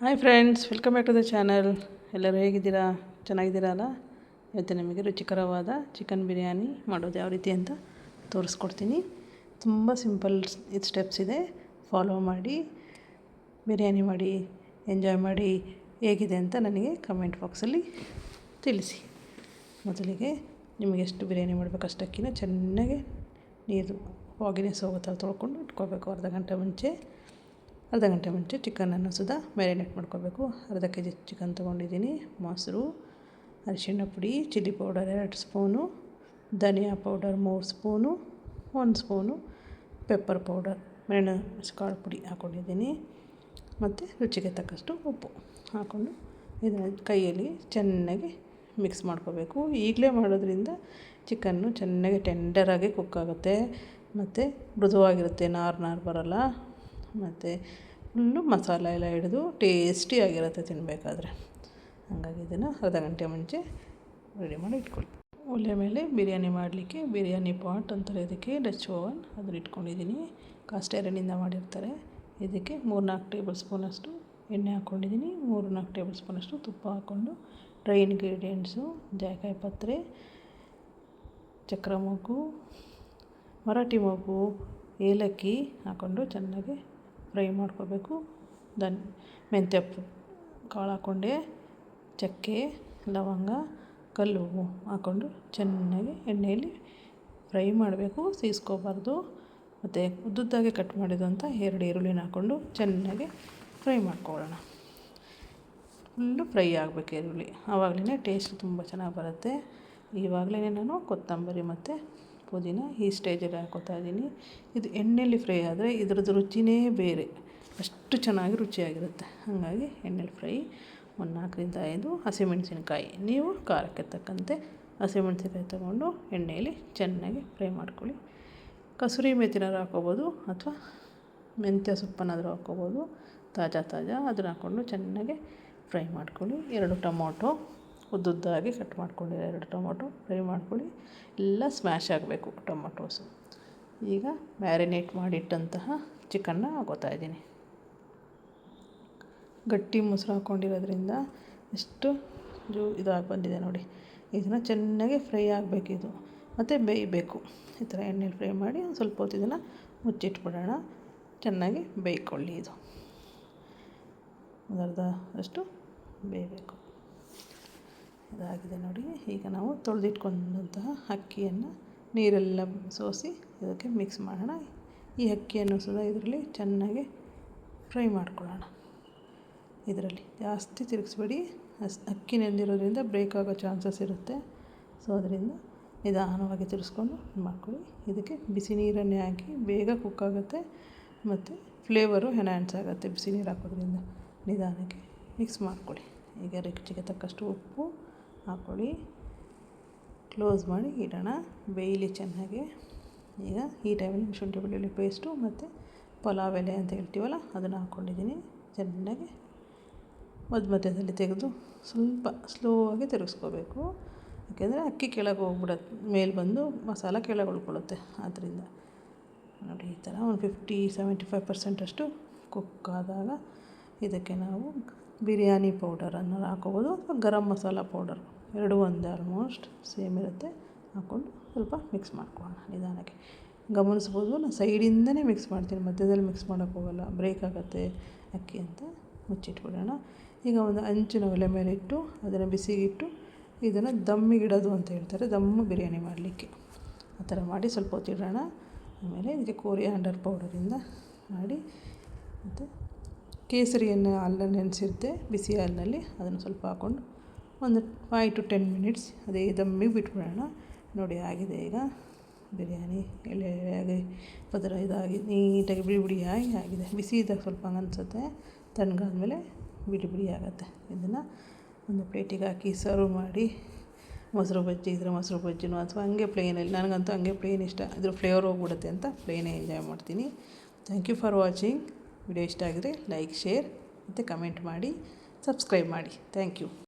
Hi friends, welcome back to the channel. ಎಲ್ಲರೂ ಹೇಗಿದ್ದೀರಾ? ಚೆನ್ನಾಗಿದ್ದೀರಾ ಅಲ್ಲ? ಇವತ್ತು ನಿಮಗೆ ರುಚಿಕರವಾದ ಚಿಕನ್ ಬಿರಿಯಾನಿ ಮಾಡೋದು ಯಾವ ರೀತಿ ಅಂತ ತೋರಿಸ್ಕೊಡ್ತೀನಿ. ತುಂಬ ಸಿಂಪಲ್ ಸ್ಟೆಪ್ಸ್ ಇದೆ, ಫಾಲೋ ಮಾಡಿ ಬಿರಿಯಾನಿ ಮಾಡಿ ಎಂಜಾಯ್ ಮಾಡಿ. ಹೇಗಿದೆ ಅಂತ ನನಗೆ ಕಮೆಂಟ್ ಬಾಕ್ಸಲ್ಲಿ ತಿಳಿಸಿ. ಮೊದಲಿಗೆ ನಿಮಗೆ ಎಷ್ಟು ಬಿರಿಯಾನಿ ಮಾಡಬೇಕು ಅಷ್ಟಕ್ಕಿಂತ ಚೆನ್ನಾಗಿ ನೀರು ಹೋಗಿನೆಸ್ ಹೋಗೋ ಥರ ತೊಳ್ಕೊಂಡು ಇಟ್ಕೋಬೇಕು. ಅರ್ಧ ಗಂಟೆ ಮುಂಚೆ ಚಿಕನನ್ನು ಸುದಾ ಮ್ಯಾರಿನೇಟ್ ಮಾಡ್ಕೋಬೇಕು. ಅರ್ಧ ಕೆ ಜಿ ಚಿಕನ್ ತೊಗೊಂಡಿದ್ದೀನಿ. ಮೊಸರು, ಅರಿಶಿಣ ಪುಡಿ, ಚಿಲ್ಲಿ ಪೌಡರ್ 2 ಸ್ಪೂನು, ಧನಿಯಾ powder 3 spoon, 1 spoon pepper powder ಮೆಣಸುಕಾಳು ಪುಡಿ ಹಾಕ್ಕೊಂಡಿದ್ದೀನಿ. ಮತ್ತು ರುಚಿಗೆ ತಕ್ಕಷ್ಟು ಉಪ್ಪು ಹಾಕ್ಕೊಂಡು ಇದನ್ನು ಕೈಯಲ್ಲಿ ಚೆನ್ನಾಗಿ ಮಿಕ್ಸ್ ಮಾಡ್ಕೋಬೇಕು. ಈಗಲೇ ಮಾಡೋದ್ರಿಂದ ಚಿಕನ್ನು ಚೆನ್ನಾಗಿ ಟೆಂಡರಾಗಿ ಕುಕ್ ಆಗುತ್ತೆ, ಮತ್ತು ಮೃದುವಾಗಿರುತ್ತೆ, ನಾರು ಬರೋಲ್ಲ, ಮತ್ತು ಫುಲ್ಲು ಮಸಾಲೆ ಎಲ್ಲ ಹಿಡಿದು ಟೇಸ್ಟಿಯಾಗಿರುತ್ತೆ ತಿನ್ನಬೇಕಾದ್ರೆ. ಹಾಗಾಗಿ ಇದನ್ನು ಅರ್ಧ ಗಂಟೆ ಮುಂಚೆ ರೆಡಿ ಮಾಡಿ ಇಟ್ಕೊಳ್ಳಿ. ಒಲೆ ಮೇಲೆ ಬಿರಿಯಾನಿ ಮಾಡಲಿಕ್ಕೆ ಬಿರಿಯಾನಿ ಪಾಟ್ ಅಂತಾರೆ ಇದಕ್ಕೆ, ಡಚ್ ಓವನ್, ಅದನ್ನು ಇಟ್ಕೊಂಡಿದ್ದೀನಿ. ಕಾಸ್ಟ್ ಐರನ್ನಿಂದ ಮಾಡಿರ್ತಾರೆ. ಇದಕ್ಕೆ 3-4 ಟೇಬಲ್ ಸ್ಪೂನಷ್ಟು ಎಣ್ಣೆ ಹಾಕ್ಕೊಂಡಿದ್ದೀನಿ. 3-4 ಟೇಬಲ್ ಸ್ಪೂನಷ್ಟು ತುಪ್ಪ ಹಾಕ್ಕೊಂಡು ಡ್ರೈ ಇಂಗ್ರೀಡಿಯೆಂಟ್ಸು ಜಾಯಿಕಾಯಿ ಪತ್ರೆ, ಚಕ್ರ ಮೊಗ್ಗು, ಮರಾಠಿ ಮೊಗ್ಗು, ಏಲಕ್ಕಿ ಹಾಕ್ಕೊಂಡು ಚೆನ್ನಾಗಿ ಫ್ರೈ ಮಾಡ್ಕೋಬೇಕು. ಮೆಂತ್ಯ ಕಾಳು ಹಾಕ್ಕೊಂಡೆ, ಚಕ್ಕೆ, ಲವಂಗ, ಕಲ್ಲುಪ್ಪು ಹಾಕ್ಕೊಂಡು ಚೆನ್ನಾಗಿ ಎಣ್ಣೆಯಲ್ಲಿ ಫ್ರೈ ಮಾಡಬೇಕು, ಸೀಸ್ಕೋಬಾರ್ದು. ಮತ್ತು ಉದ್ದುದ್ದಾಗೆ ಕಟ್ ಮಾಡಿದಂಥ 2 ಈರುಳ್ಳಿನ ಹಾಕ್ಕೊಂಡು ಚೆನ್ನಾಗಿ ಫ್ರೈ ಮಾಡ್ಕೊಳ್ಳೋಣ. ಫುಲ್ಲು ಫ್ರೈ ಆಗಬೇಕು ಈರುಳ್ಳಿ, ಆವಾಗಲೇ ಟೇಸ್ಟ್ ತುಂಬ ಚೆನ್ನಾಗಿ ಬರುತ್ತೆ. ಇವಾಗಲೇ ನಾನು ಕೊತ್ತಂಬರಿ ಮತ್ತು ಪುದೀನ ಈ ಸ್ಟೇಜಲ್ಲಿ ಹಾಕ್ಕೋತಾ ಇದ್ದೀನಿ. ಇದು ಎಣ್ಣೆಯಲ್ಲಿ ಫ್ರೈ ಆದರೆ ಇದ್ರದ್ದು ರುಚಿನೇ ಬೇರೆ, ಅಷ್ಟು ಚೆನ್ನಾಗಿ ರುಚಿಯಾಗಿರುತ್ತೆ. ಹಾಗಾಗಿ ಎಣ್ಣೆಲಿ ಫ್ರೈ. 4-5 ಹಸಿಮೆಣಸಿನ್ಕಾಯಿ, ನೀವು ಖಾರಕ್ಕೆ ತಕ್ಕಂತೆ ಹಸಿಮೆಣಸಿನ್ಕಾಯಿ ತೊಗೊಂಡು ಎಣ್ಣೆಯಲ್ಲಿ ಚೆನ್ನಾಗಿ ಫ್ರೈ ಮಾಡ್ಕೊಳ್ಳಿ. ಕಸೂರಿ ಮೇಥಿನಾದ್ರು ಹಾಕ್ಕೋಬೋದು, ಅಥವಾ ಮೆಂತ್ಯ ಸೊಪ್ಪನ್ನಾದರೂ ಹಾಕ್ಕೋಬೋದು, ತಾಜಾ ಅದನ್ನು ಹಾಕ್ಕೊಂಡು ಚೆನ್ನಾಗಿ ಫ್ರೈ ಮಾಡ್ಕೊಳ್ಳಿ. 2 ಟೊಮೊಟೊ ಉದ್ದುದ್ದಾಗಿ ಕಟ್ ಮಾಡ್ಕೊಂಡಿರೋ 2 ಟೊಮೊಟೊ ಫ್ರೈ ಮಾಡ್ಕೊಳ್ಳಿ. ಎಲ್ಲ ಸ್ಮ್ಯಾಶ್ ಆಗಬೇಕು ಟೊಮೊಟೋಸು. ಈಗ ಮ್ಯಾರಿನೇಟ್ ಮಾಡಿಟ್ಟಂತಹ ಚಿಕನ್ನ ಹಾಕ್ಕೋತಾ ಇದ್ದೀನಿ. ಗಟ್ಟಿ ಮೊಸರು ಹಾಕ್ಕೊಂಡಿರೋದ್ರಿಂದ ಎಷ್ಟು ಇದಾಗಿ ಬಂದಿದೆ ನೋಡಿ. ಇದನ್ನು ಚೆನ್ನಾಗಿ ಫ್ರೈ ಆಗಬೇಕಿದು, ಮತ್ತು ಬೇಯಬೇಕು. ಈ ಥರ ಎಣ್ಣೆಲಿ ಫ್ರೈ ಮಾಡಿ ಒಂದು ಸ್ವಲ್ಪ ಹೊತ್ತು ಇದನ್ನು ಮುಚ್ಚಿಟ್ಬಿಡೋಣ. ಚೆನ್ನಾಗಿ ಬೇಯ್ಕೊಳ್ಳಿ. ಇದು ಒಂದು ಅರ್ಧದಷ್ಟು ಬೇಯಬೇಕು. ಇದಾಗಿದೆ ನೋಡಿ. ಈಗ ನಾವು ತೊಳೆದಿಟ್ಕೊಂಡಂತಹ ಅಕ್ಕಿಯನ್ನು ನೀರೆಲ್ಲ ಸೋಸಿ ಇದಕ್ಕೆ ಮಿಕ್ಸ್ ಮಾಡೋಣ. ಈ ಅಕ್ಕಿಯನ್ನು ಸಹ ಇದರಲ್ಲಿ ಚೆನ್ನಾಗಿ ಫ್ರೈ ಮಾಡ್ಕೊಳ್ಳೋಣ. ಇದರಲ್ಲಿ ಜಾಸ್ತಿ ತಿರುಗಿಸ್ಬೇಡಿ, ಅಕ್ಕಿ ನೆಂದಿರೋದ್ರಿಂದ ಬ್ರೇಕ್ ಆಗೋ ಚಾನ್ಸಸ್ ಇರುತ್ತೆ. ಸೊ ಅದರಿಂದ ನಿಧಾನವಾಗಿ ತಿರ್ಗಿಸ್ಕೊಂಡು ಮಾಡ್ಕೊಳ್ಳಿ. ಇದಕ್ಕೆ ಬಿಸಿ ನೀರನ್ನೇ ಹಾಕಿ ಬೇಗ ಕುಕ್ ಆಗುತ್ತೆ, ಮತ್ತು ಫ್ಲೇವರು ಎನ್ಹ್ಯಾನ್ಸ್ ಆಗುತ್ತೆ ಬಿಸಿ ನೀರು ಹಾಕೋದ್ರಿಂದ. ನಿಧಾನಕ್ಕೆ ಮಿಕ್ಸ್ ಮಾಡ್ಕೊಳ್ಳಿ. ಈಗ ರುಚಿಗೆ ತಕ್ಕಷ್ಟು ಉಪ್ಪು ಹಾಕ್ಕೊಳ್ಳಿ. ಕ್ಲೋಸ್ ಮಾಡಿ ಇಡೋಣ, ಬೇಯಲಿ ಚೆನ್ನಾಗಿ. ಈಗ ಈ ಟೈಮಲ್ಲಿ ಶುಂಠಿ ಬೆಳ್ಳುಳ್ಳಿ ಪೇಸ್ಟು ಮತ್ತು ಪಲಾವ್ ಎಲೆ ಅಂತ ಹೇಳ್ತೀವಲ್ಲ, ಅದನ್ನು ಹಾಕ್ಕೊಂಡಿದ್ದೀನಿ. ಚೆನ್ನಾಗಿ ಮಧ್ಯದಲ್ಲಿ ತೆಗೆದು ಸ್ವಲ್ಪ ಸ್ಲೋ ಆಗಿ ತಿರುಗಿಸ್ಕೋಬೇಕು. ಯಾಕೆಂದರೆ ಅಕ್ಕಿ ಕೆಳಗೆ ಹೋಗ್ಬಿಡುತ್ತೆ, ಮೇಲೆ ಬಂದು ಮಸಾಲ ಕೆಳಗೆ ಉಳ್ಕೊಳ್ಳುತ್ತೆ. ಆದ್ದರಿಂದ ನೋಡಿ, ಈ ಥರ ಒಂದು 50-75% ಅಷ್ಟು ಕುಕ್ ಆದಾಗ ಇದಕ್ಕೆ ನಾವು ಬಿರಿಯಾನಿ ಪೌಡರನ್ನು ಹಾಕ್ಕೋಬೋದು, ಅಥವಾ ಗರಂ ಮಸಾಲ ಪೌಡರ್, ಎರಡೂ ಒಂದೇ, ಆಲ್ಮೋಸ್ಟ್ ಸೇಮ್ ಇರುತ್ತೆ. ಹಾಕ್ಕೊಂಡು ಸ್ವಲ್ಪ ಮಿಕ್ಸ್ ಮಾಡ್ಕೊಳ್ಳೋಣ ನಿಧಾನಕ್ಕೆ. ಗಮನಿಸ್ಬೋದು, ನಾನು ಸೈಡಿಂದನೇ ಮಿಕ್ಸ್ ಮಾಡ್ತೀನಿ, ಮಧ್ಯದಲ್ಲಿ ಮಿಕ್ಸ್ ಮಾಡೋಕ್ಕೆ ಹೋಗಲ್ಲ, ಬ್ರೇಕ್ ಆಗುತ್ತೆ ಅಕ್ಕಿ ಅಂತ. ಮುಚ್ಚಿಟ್ಬಿಡೋಣ. ಈಗ ಒಂದು ಹಂಚಿನ ಒಲೆ ಮೇಲೆ ಇಟ್ಟು ಅದನ್ನು ಬಿಸಿಗಿಟ್ಟು ಇದನ್ನು ದಮ್ಮಿಗಿಡೋದು ಅಂತ ಹೇಳ್ತಾರೆ, ದಮ್ಮು ಬಿರಿಯಾನಿ ಮಾಡಲಿಕ್ಕೆ. ಆ ಥರ ಮಾಡಿ ಸ್ವಲ್ಪ ಹೊತ್ತು ಇಡೋಣ. ಆಮೇಲೆ ಇದಕ್ಕೆ ಕೋರಿಯಾಂಡರ್ ಪೌಡರಿಂದ ಮಾಡಿ, ಮತ್ತು ಕೇಸರಿಯನ್ನು ಹಾಲಲ್ಲಿ ನೆನೆಸಿರುತ್ತೆ, ಬಿಸಿ ಹಾಲಿನಲ್ಲಿ ಅದನ್ನು ಸ್ವಲ್ಪ ಹಾಕ್ಕೊಂಡು ಒಂದು 5 to 10 ಮಿನಿಟ್ಸ್ ಅದೇ ದಮ್ಮಿಗೆ ಬಿಟ್ಬಿಡೋಣ. ನೋಡಿ ಆಗಿದೆ ಈಗ ಬಿರಿಯಾನಿ. ಎಳೆಯಾಗಿ ಪದರ ಇದಾಗಿ ನೀಟಾಗಿ ಬಿಡಿಯಾಗಿ ಆಗಿದೆ. ಬಿಸಿ ಇದ್ದಾಗ ಸ್ವಲ್ಪ ಅನಿಸುತ್ತೆ, ತಣ್ಣಗಾದ್ಮೇಲೆ ಬಿಡಿ ಆಗುತ್ತೆ. ಇದನ್ನು ಒಂದು ಪ್ಲೇಟಿಗೆ ಹಾಕಿ ಸರ್ವ್ ಮಾಡಿ. ಮೊಸರು ಬಜ್ಜಿ ಇದ್ದರೆ ಮೊಸರು ಬಜ್ಜಿನೋ, ಅಥವಾ ಹಂಗೆ ಪ್ಲೇನಲ್ಲಿ, ನನಗಂತೂ ಹಂಗೆ ಪ್ಲೇನ್ ಇಷ್ಟ, ಇದ್ರ ಫ್ಲೇವರ್ ಹೋಗ್ಬಿಡುತ್ತೆ ಅಂತ ಪ್ಲೇನೇ ಎಂಜಾಯ್ ಮಾಡ್ತೀನಿ. Thank you for watching. Video ಇಷ್ಟ ಆಗಿದ್ರೆ ಲೈಕ್, ಶೇರ್ ಮತ್ತು ಕಮೆಂಟ್ ಮಾಡಿ, ಸಬ್ಸ್ಕ್ರೈಬ್ ಮಾಡಿ. Thank you.